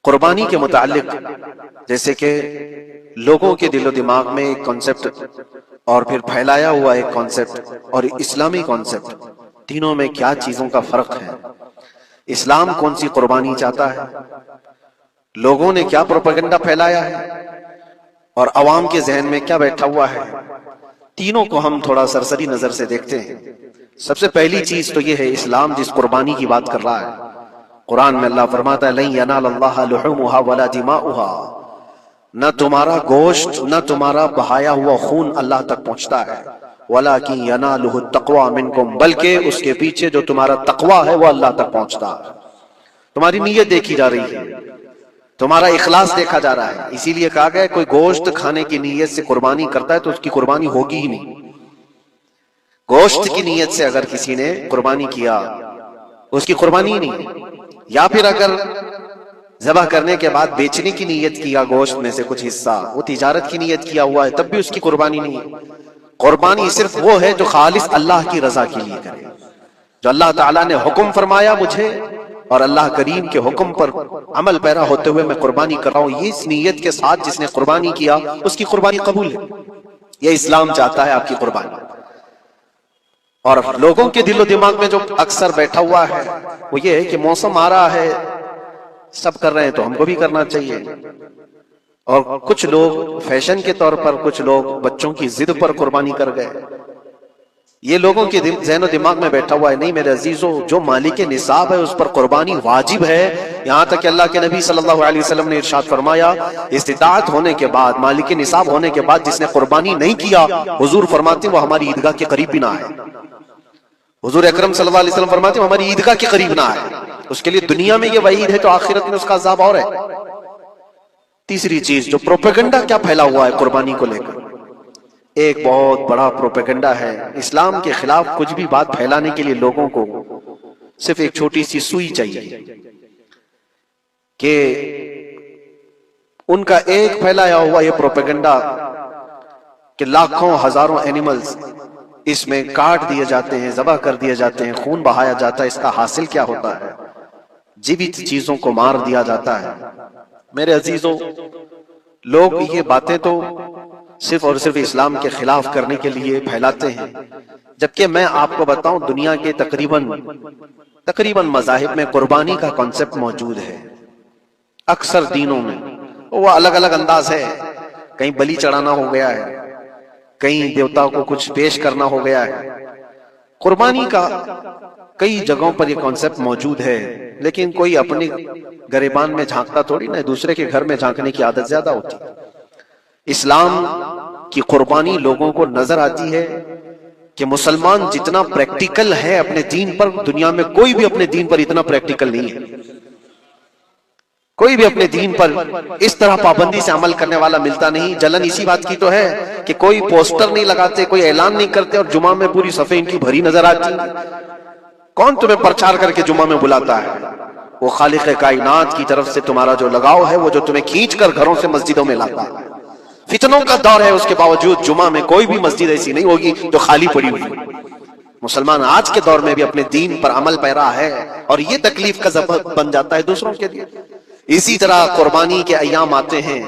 قربانی کے متعلق جیسے کہ لوگوں کے دل و دماغ میں ایک کانسیپٹ اور پھر پھیلایا ہوا ایک کانسیپٹ اور اسلامی کانسیپٹ، تینوں میں کیا چیزوں کا فرق ہے، اسلام کون سی قربانی چاہتا ہے، لوگوں نے کیا پروپیگنڈا پھیلایا ہے اور عوام کے ذہن میں کیا بیٹھا ہوا ہے، تینوں کو ہم تھوڑا سرسری نظر سے دیکھتے ہیں۔ سب سے پہلی چیز تو یہ ہے اسلام جس قربانی کی بات کر رہا ہے، قرآن میں اللہ فرماتا ہے لن ینال اللہ لحومها ولا دماؤها، نہ تمہارا گوشت نہ تمہارا بہایا ہوا خون اللہ تک پہنچتا ہے، ولکن ینالہ التقوی منکم، بلکہ اس کے پیچھے جو تمہارا تقوی ہے وہ اللہ تک پہنچتا ہے۔ تمہاری نیت دیکھی جا رہی ہے، تمہارا اخلاص دیکھا جا رہا ہے، اسی لیے کہا گیا کوئی گوشت کھانے کی نیت سے قربانی کرتا ہے تو اس کی قربانی ہوگی ہی نہیں۔ گوشت کی نیت سے اگر کسی نے قربانی کیا اس کی قربانی ہی نہیں، یا پھر اگر ذبح کرنے کے بعد بیچنے کی نیت کیا گوشت میں سے کچھ حصہ، وہ تجارت کی نیت کیا ہوا ہے، تب بھی اس کی قربانی نہیں ہے۔ قربانی صرف وہ ہے جو خالص اللہ کی رضا کے لیے کرے، جو اللہ تعالیٰ نے حکم فرمایا مجھے اور اللہ کریم کے حکم پر عمل پیرا ہوتے ہوئے میں قربانی کر رہا ہوں، یہ اس نیت کے ساتھ جس نے قربانی کیا اس کی قربانی قبول ہے۔ یہ اسلام چاہتا ہے آپ کی قربانی۔ اور لوگوں کے دل و دماغ میں جو اکثر بیٹھا ہوا ہے وہ یہ ہے کہ موسم آ رہا ہے، سب کر رہے ہیں تو ہم کو بھی کرنا چاہیے، اور کچھ لوگ فیشن کے طور پر، کچھ لوگ بچوں کی ضد پر قربانی کر گئے۔ یہ لوگوں کے ذہن و دماغ میں بیٹھا ہوا ہے۔ نہیں میرے عزیزو، جو مالک نصاب ہے اس پر قربانی واجب ہے، یہاں تک کہ اللہ کے نبی صلی اللہ علیہ وسلم نے ارشاد فرمایا استطاعت ہونے کے بعد، مالک نصاب ہونے کے بعد جس نے قربانی نہیں کیا، حضور فرماتے وہ ہماری عیدگاہ کے قریب بھی نہ آئے۔ حضور اکرم صلی اللہ علیہ وسلم فرماتے ہیں ہماری عیدگاہ کے قریب نہ آئے۔ اس کے لیے دنیا میں یہ وعید ہے تو آخرت میں اس کا عذاب اور ہے۔ تیسری چیز جو پروپیگنڈا کیا پھیلا ہوا ہے قربانی کو لے کر، ایک بہت بڑا پروپیگنڈا ہے۔ اسلام کے خلاف کچھ بھی بات پھیلانے کے لیے لوگوں کو صرف ایک چھوٹی سی سوئی چاہیے کہ ان کا ایک پھیلایا ہوا یہ پروپیگنڈا کہ لاکھوں ہزاروں اینیملز اس میں کاٹ دیے جاتے ہیں، ذبح کر دیے جاتے ہیں، خون بہایا جاتا ہے، اس کا حاصل کیا ہوتا ہے؟ جیوت چیزوں کو مار دیا جاتا ہے۔ میرے عزیزوں، لوگ یہ باتیں تو صرف اور صرف اسلام کے خلاف کرنے کے لیے پھیلاتے ہیں، جبکہ میں آپ کو بتاؤں دنیا کے تقریباً مذاہب میں قربانی کا کانسیپٹ موجود ہے۔ اکثر دینوں میں وہ الگ الگ انداز ہے، کہیں بلی چڑھانا ہو گیا ہے، کہیں دیوتا کو کچھ پیش کرنا ہو گیا ہے۔ قربانی کا کئی جگہوں پر یہ کانسیپٹ موجود ہے، لیکن کوئی اپنے گریبان میں جھانکتا تھوڑی نہ، دوسرے کے گھر میں جھانکنے کی عادت زیادہ ہوتی ہے۔ اسلام کی قربانی لوگوں کو نظر آتی ہے کہ مسلمان جتنا پریکٹیکل ہے اپنے دین پر، دنیا میں کوئی بھی اپنے دین پر اتنا پریکٹیکل نہیں ہے۔ کوئی بھی اپنے دین پر اس طرح پابندی سے عمل کرنے والا ملتا نہیں۔ جلن اسی بات کی تو ہے کہ کوئی پوسٹر نہیں لگاتے، کوئی اعلان نہیں کرتے، اور جمعہ میں پوری صفیں ان کی بھری نظر آتی۔ کون تمہیں پرچار کر کے جمعہ میں بلاتا ہے؟ وہ خالق کائنات کی طرف سے تمہارا جو لگاؤ ہے وہ جو تمہیں کھینچ کر گھروں سے مسجدوں میں لاتا ہے۔ فتنوں کا دور ہے، اس کے باوجود جمعہ میں کوئی بھی مسجد ایسی نہیں ہوگی جو خالی پڑی ہوئی۔ مسلمان آج کے دور میں بھی اپنے دین پر عمل پیرا ہے، اور یہ تکلیف کا سبب بن جاتا ہے دوسروں کے لیے۔ اسی طرح قربانی کے ایام آتے ہیں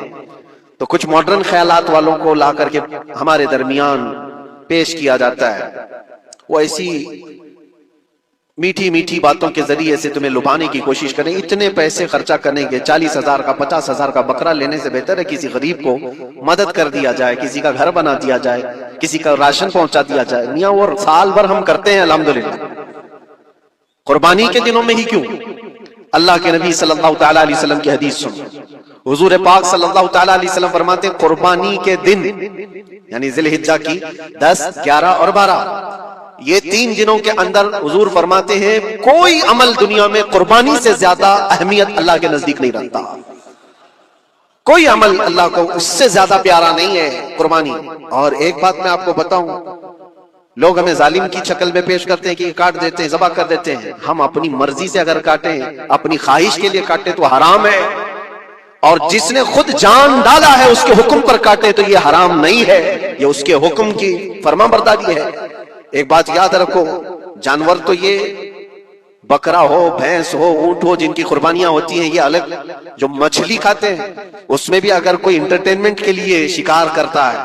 تو کچھ ماڈرن خیالات والوں کو لا کر کے ہمارے درمیان پیش کیا جاتا ہے۔ وہ ایسی میٹھی میٹھی باتوں کے ذریعے سے تمہیں لبھانے کی کوشش کریں، اتنے پیسے خرچہ کرنے کے، 40,000 کا 50,000 کا بکرا لینے سے بہتر ہے کسی غریب کو مدد کر دیا جائے، کسی کا گھر بنا دیا جائے، کسی کا راشن پہنچا دیا جائے۔ میاں وہ سال بھر ہم کرتے ہیں الحمدللہ، قربانی کے دنوں میں ہی کیوں؟ اللہ کے نبی صلی اللہ تعالیٰ علیہ وسلم کی حدیث سن، حضور پاک صلی اللہ تعالیٰ علیہ وسلم فرماتے ہیں قربانی کے دن یعنی ذی الحجہ کی 10، 11 اور 12، یہ 3 دنوں کے اندر حضور فرماتے ہیں کوئی عمل دنیا میں قربانی سے زیادہ اہمیت اللہ کے نزدیک نہیں رکھتا۔ کوئی عمل اللہ کو اس سے زیادہ پیارا نہیں ہے قربانی۔ اور ایک بات میں آپ کو بتاؤں، لوگ ہمیں ظالم کی شکل میں پیش کرتے ہیں کہ یہ کاٹ دیتے ہیں، ذبح کر دیتے ہیں۔ ہم اپنی مرضی سے اگر کاٹیں، اپنی خواہش کے لیے کاٹیں تو حرام ہے، اور جس نے خود جان ڈالا ہے اس کے حکم پر کاٹے تو یہ حرام نہیں ہے، یہ اس کے حکم کی فرمانبرداری ہے۔ ایک بات یاد رکھو، جانور تو یہ بکرا ہو، بھینس ہو، اونٹ ہو، جن کی قربانیاں ہوتی ہیں یہ الگ. جو مچھلی کھاتے ہیں اس میں بھی اگر کوئی انٹرٹینمنٹ کے لیے شکار کرتا ہے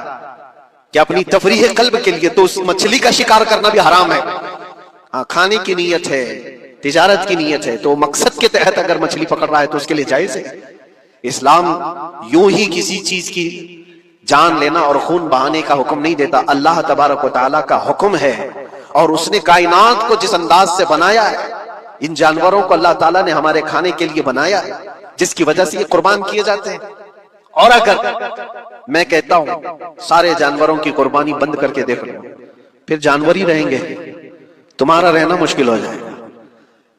کہ اپنی تفریح قلب کے لیے، تو اس مچھلی کا شکار کرنا بھی حرام ہے. کھانے کی نیت ہے، تجارت کی نیت ہے، تو مقصد کے تحت اگر مچھلی پکڑ رہا ہے تو اس کے لیے جائز ہے. اسلام یوں ہی کسی چیز کی جان لینا اور خون بہانے کا حکم نہیں دیتا. اللہ تبارک و تعالیٰ کا حکم ہے، اور اس نے کائنات کو جس انداز سے بنایا ہے، ان جانوروں کو اللہ تعالیٰ نے ہمارے کھانے کے لیے بنایا ہے، جس کی وجہ سے یہ قربان کیے جاتے ہیں. اور اگر میں کہتا ہوں سارے جانوروں کی قربانی بند کر کے دیکھ لو، پھر جانور ہی رہیں گے، تمہارا رہنا مشکل ہو جائے گا.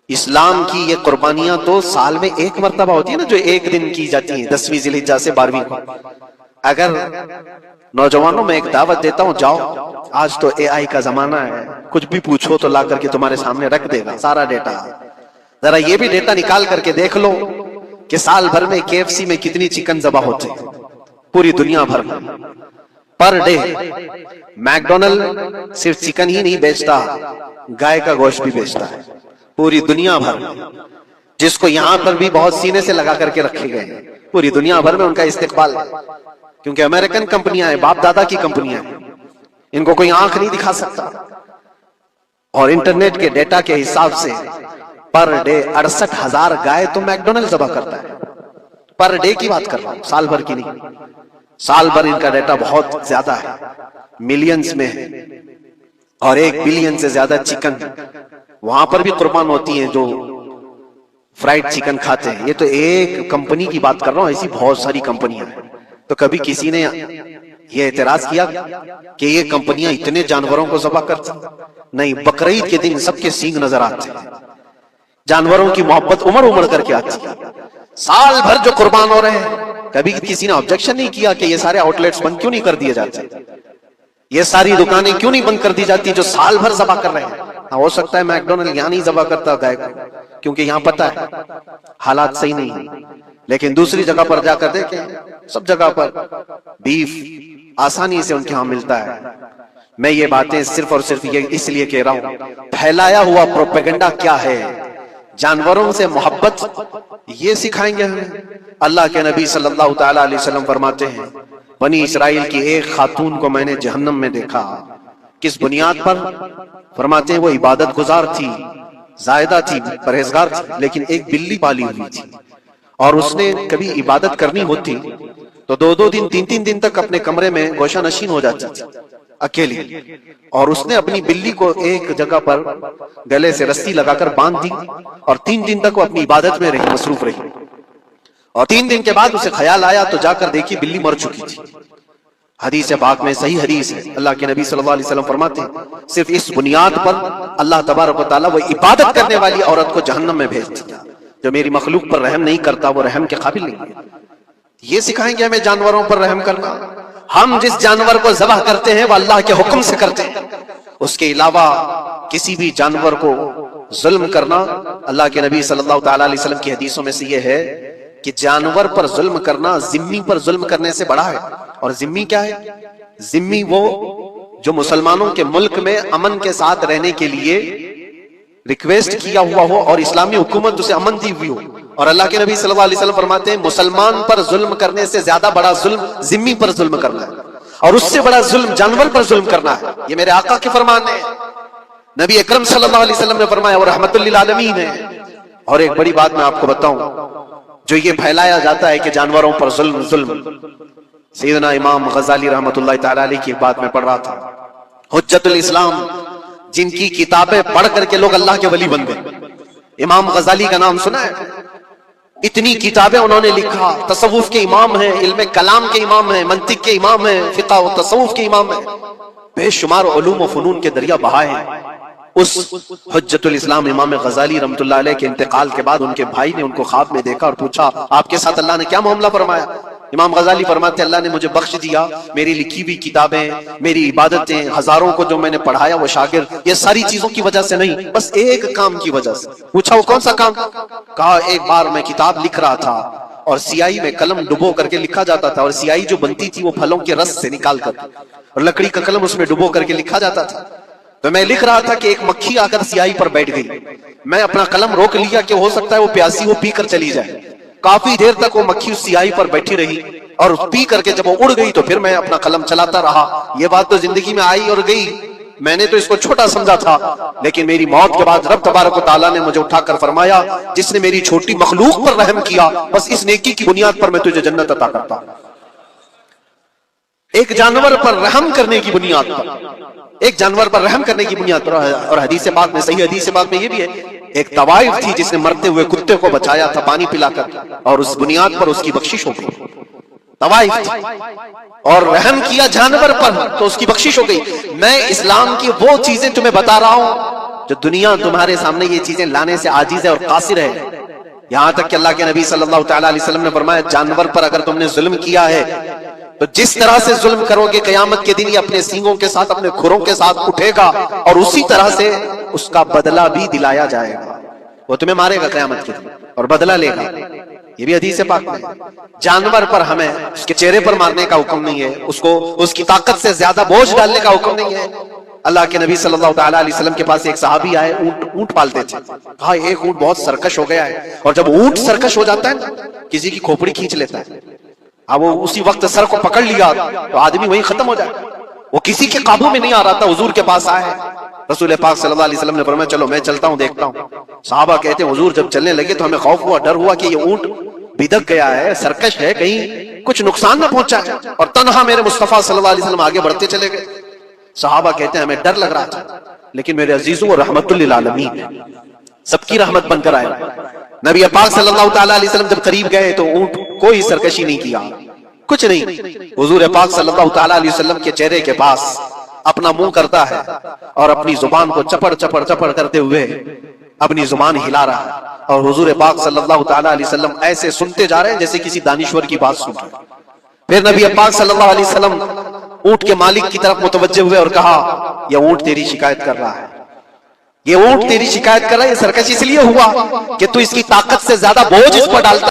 اسلام کی یہ قربانیاں تو سال میں ایک مرتبہ ہوتی ہے نا، جو ایک دن کی جاتی ہیں، 10ویں ذی الحجہ سے 12ویں کو. اگر نوجوانوں میں ایک دعوت دیتا ہوں، جاؤ، آج تو اے آئی کا زمانہ ہے، کچھ بھی پوچھو تو لا کر کے تمہارے سامنے رکھ دے گا سارا ڈیٹا. ذرا یہ بھی ڈیٹا نکال کر کے دیکھ لو کہ سال بھر میں KFC میں کتنی چکن ذبح ہوتے ہیں پوری دنیا بھر میں پر ڈے. میکڈونلڈ صرف چکن ہی نہیں بیچتا، گائے کا گوشت بھی بیچتا ہے پوری دنیا بھر میں، جس کو یہاں پر بھی بہت سینے سے لگا کر کے رکھے گئے ہیں. پوری دنیا بھر میں ان کا استقبال ہے، کیونکہ امریکن کمپنیاں ہیں، باپ دادا کی کمپنیاں ہیں، ان کو کوئی آنکھ نہیں دکھا سکتا. اور انٹرنیٹ کے ڈیٹا کے حساب سے پر ڈے 68,000 گائے تو میکڈونلڈ ذبح کرتا ہے. پر ڈے کی بات کر رہا ہوں، سال بھر کی نہیں. سال بھر ان کا ڈیٹا بہت زیادہ ہے، ملینز میں ہے، اور 1 بلین سے زیادہ چکن وہاں پر بھی قربان ہوتی ہیں جو فرائیڈ چکن کھاتے ہیں. یہ تو ایک کمپنی کی بات کر رہا ہوں، ایسی بہت ساری کمپنیاں ہیں. تو کبھی کسی نے یہ اعتراض کیا کہ یہ کمپنیاں اتنے جانوروں کو ذبح کرتی؟ نہیں، بقرعید کے دن سب کے سینگ نظر آتے ہیں، جانوروں کی محبت عمر کر کے آتی ہے. سال بھر جو قربان ہو رہے ہیں، کبھی کسی نے آبجیکشن نہیں کیا کہ یہ سارے آؤٹ لیٹس بند کیوں نہیں کر دیے جاتے، یہ ساری دکانیں کیوں نہیں بند کر دی جاتی جو سال بھر ذبح کر رہے ہیں. ہو سکتا ہے میکڈونلڈ یہاں نہیں ذبح کرتا گائے کو، کیونکہ یہاں پتہ ہے حالات صحیح نہیں ہیں، لیکن دوسری جگہ پر جا کر دیکھیں، سب جگہ پر بیف آسانی سے ان کے ہاں ملتا ہے. میں یہ باتیں صرف اور صرف یہ اس لیے کہہ رہا ہوں، پھیلایا ہوا پروپیگنڈا کیا ہے. جانوروں سے محبت یہ سکھائیں گے ہمیں. اللہ کے نبی صلی اللہ تعالی علیہ وسلم فرماتے ہیں، بنی اسرائیل کی ایک خاتون کو میں نے جہنم میں دیکھا. کس بنیاد پر؟ فرماتے ہیں وہ عبادت گزار تھی، زاہدہ تھی، پرہیزگار تھی، لیکن ایک بلی پالی ہوئی تھی، اور اس نے کبھی عبادت کرنی ہوتی تو 2 دن 3 دن تک اپنے کمرے میں گوشہ نشین ہو جاتی تھی اکیلی. اور اس نے اپنی بلی کو ایک جگہ پر گلے سے رسی لگا کر باندھ دی، اور 3 دن تک وہ اپنی عبادت میں رہی، مصروف رہی. اور 3 دن کے بعد اسے خیال آیا تو جا کر دیکھی بلی مر چکی تھی. حدیث پاک میں صحیح حدیث ہے، اللہ کے نبی صلی اللہ علیہ وسلم فرماتے ہیں صرف اس بنیاد پر اللہ تبارک و تعالیٰ وہ عبادت کرنے والی عورت کو جہنم میں بھیج دیا. جو میری مخلوق پر رحم نہیں کرتا وہ رحم کے قابل نہیں ہے. یہ سکھائیں گے ہمیں جانوروں پر رحم کرنا. ہم جس جانور کو ذبح کرتے ہیں وہ اللہ کے حکم سے کرتے ہیں، اس کے علاوہ کسی بھی جانور کو ظلم کرنا، اللہ کے نبی صلی اللہ تعالی علیہ وسلم کی حدیثوں میں سے یہ ہے کہ جانور پر ظلم کرنا ذمی پر ظلم کرنے سے بڑا ہے. اور ذمی کیا ہے؟ ذمی وہ جو مسلمانوں کے ملک میں امن کے ساتھ رہنے کے لیے ریکویسٹ کیا ہوا ہو اور اسلامی حکومت اسے امن دی ہوئی ہو. اور اللہ کے نبی صلی اللہ علیہ وسلم فرماتے ہیں مسلمان پر ظلم کرنے سے زیادہ بڑا ظلم ذمی پر ظلم کرنا ہے، اور اس سے بڑا ظلم جانور پر ظلم کرنا ہے. یہ میرے آقا کے فرمان ہے. نبی اکرم صلی اللہ علیہ وسلم نے فرمایا وہ رحمت للعالمین ہے. اور ایک بڑی بات میں آپ کو بتاؤں، جو یہ پھیلایا جاتا ہے کہ جانوروں پر ظلم، سیدنا امام غزالی رحمت اللہ تعالی علیہ کی بات میں پڑھ رہا تھا، حجت الاسلام، جن کی کتابیں پڑھ کر کے لوگ اللہ کے ولی بن گئے. امام غزالی کا نام سنا ہے؟ اتنی کتابیں انہوں نے لکھا، تصوف کے امام ہیں، علم کلام کے امام ہیں، منطق کے امام ہیں، فقہ و تصوف کے امام ہیں، بے شمار علوم و فنون کے دریا بہائے ہیں. اس حجت الاسلام امام غزالی رحمت اللہ علیہ کے انتقال کے بعد ان کے بھائی نے ان کو خواب میں دیکھا اور پوچھا آپ کے ساتھ اللہ نے کیا معاملہ فرمایا؟ امام غزالی فرماتے ہیں اللہ نے مجھے بخش دیا، میری لکھی ہوئی کتابیں، میری عبادتیں، ہزاروں کو جو میں نے پڑھایا وہ شاگرد، یہ ساری چیزوں کی وجہ سے نہیں، بس ایک کام کی وجہ سے. پوچھا وہ کون سا کام؟ کہا ایک بار میں کتاب لکھ رہا تھا اور سیاہی میں قلم ڈبو کر کے لکھا جاتا تھا، اور سیاہی جو بنتی تھی وہ پھلوں کے رس سے نکال کر، اور لکڑی کا قلم اس میں ڈبو کر کے لکھا جاتا تھا. تو میں لکھ رہا تھا کہ ایک مکھی آ کر سیاہی پر بیٹھ گئی. میں اپنا قلم روک لیا کہ ہو سکتا ہے وہ پیاسی ہو پی کر چلی جائے. کافی دیر تک وہ مکھی اس سیاہی پر بیٹھی رہی اور پی کر کے جب وہ اڑ گئی تو پھر میں اپنا قلم چلاتا رہا. یہ بات تو زندگی میں آئی اور گئی. میں نے تو اس کو چھوٹا سمجھا تھا، لیکن میری موت کے بعد رب تبارک و تعالیٰ نے مجھے اٹھا کر فرمایا جس نے میری چھوٹی مخلوق پر رحم کیا بس اس نیکی کی بنیاد پر میں تجھے جنت عطا کرتا ہوں. ایک جانور پر رحم کرنے کی بنیاد پر، ایک جانور پر رحم کرنے کی بنیاد پر. اور حدیث پاک میں، صحیح حدیث پاک میں یہ بھی ہے، ایک طوائف تھی جس نے مرتے ہوئے کتے کو بچایا تھا پانی پلا کر، اور اس بنیاد پر اس کی بخشش ہو گئی. طوائف تھی اور رحم کیا جانور پر تو اس کی بخشش ہو گئی. میں اسلام کی وہ چیزیں تمہیں بتا رہا ہوں جو دنیا تمہارے سامنے یہ چیزیں لانے سے عاجز ہے اور قاصر ہے. یہاں تک کہ اللہ کے نبی صلی اللہ تعالی علیہ وسلم نے فرمایا جانور پر اگر تم نے ظلم کیا ہے تو جس طرح سے ظلم کرو گے قیامت کے دن یہ اپنے سینگوں کے ساتھ اپنے کھروں کے ساتھ اٹھے گا اور اسی طرح سے اس کا بدلہ بھی دلایا جائے گا. وہ تمہیں مارے گا قیامت کے دن اور بدلہ لے گا. یہ بھی حدیث پاک میں. جانور پر ہمیں اس کے چہرے پر مارنے کا حکم نہیں ہے، اس کو اس کی طاقت سے زیادہ بوجھ ڈالنے کا حکم نہیں ہے. اللہ کے نبی صلی اللہ تعالی علیہ وسلم کے پاس ایک صحابی آئے، اونٹ پالتے تھے. کہا ایک اونٹ بہت سرکش ہو گیا ہے، اور جب اونٹ سرکش ہو جاتا ہے کسی کی کھوپڑی کھینچ لیتا ہے. اب وہ اسی وقت سر کو پکڑ لیا تو آدمی وہیں ختم ہو جائے. وہ کسی کے قابو میں نہیں آ رہا تھا، حضور کے پاس آئے. رسول پاک صلی اللہ علیہ وسلم نے فرمایا چلو میں چلتا ہوں دیکھتا ہوں. صحابہ کہتے ہیں حضور جب چلنے لگے تو ہمیں خوف ہوا، ڈر ہوا کہ یہ اونٹ بدک گیا ہے، سرکش ہے، کہیں کچھ نقصان نہ پہنچا ہے. اور تنہا میرے مصطفیٰ صلی اللہ علیہ وسلم آگے بڑھتے چلے گئے. صحابہ کہتے ہیں ہمیں ڈر لگ رہا تھا، لیکن میرے عزیزوں وہ رحمت للعالمین سب کی رحمت بن کر آئے. نبی پاک صلی اللہ تعالی علیہ وسلم جب قریب گئے تو اونٹ کوئی سرکشی نہیں کیا، کچھ نہیں. حضور پاک صلی اللہ تعالی علیہ وسلم کے چہرے کے پاس اپنا منہ کرتا ہے اور اپنی زبان کو چپڑ چپڑ چپڑ کرتے ہوئے اپنی زبان ہلا رہا ہے. اور حضور پاک صلی اللہ تعالی علیہ وسلم ایسے سنتے جا رہے ہیں جیسے کسی دانشور کی بات سن رہے. پھر نبی پاک صلی اللہ علیہ وسلم اونٹ کے مالک کی طرف متوجہ ہوئے اور کہا یہ اونٹ تیری شکایت کر رہا ہے، یہ اونٹ تیری شکایت کر رہا ہے. یہ سرکش اس لیے ہوا کہ تو اس کی طاقت سے زیادہ بوجھ اس پر ڈالتا